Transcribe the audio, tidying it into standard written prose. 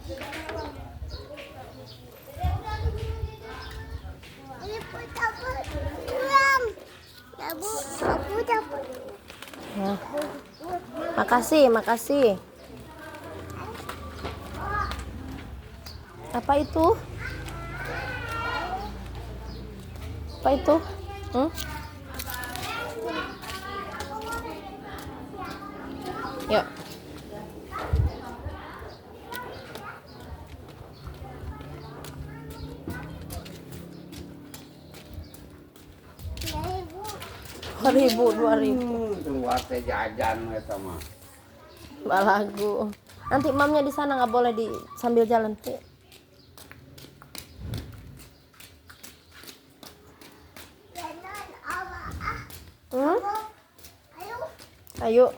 Ya. Makasih, makasih. Apa itu? Apa itu? Yuk. Ribu, 2.000. Keluar teh jajan eta mah. Balagu. Nanti mamnya di sana nggak boleh di sambil jalan. Ayo.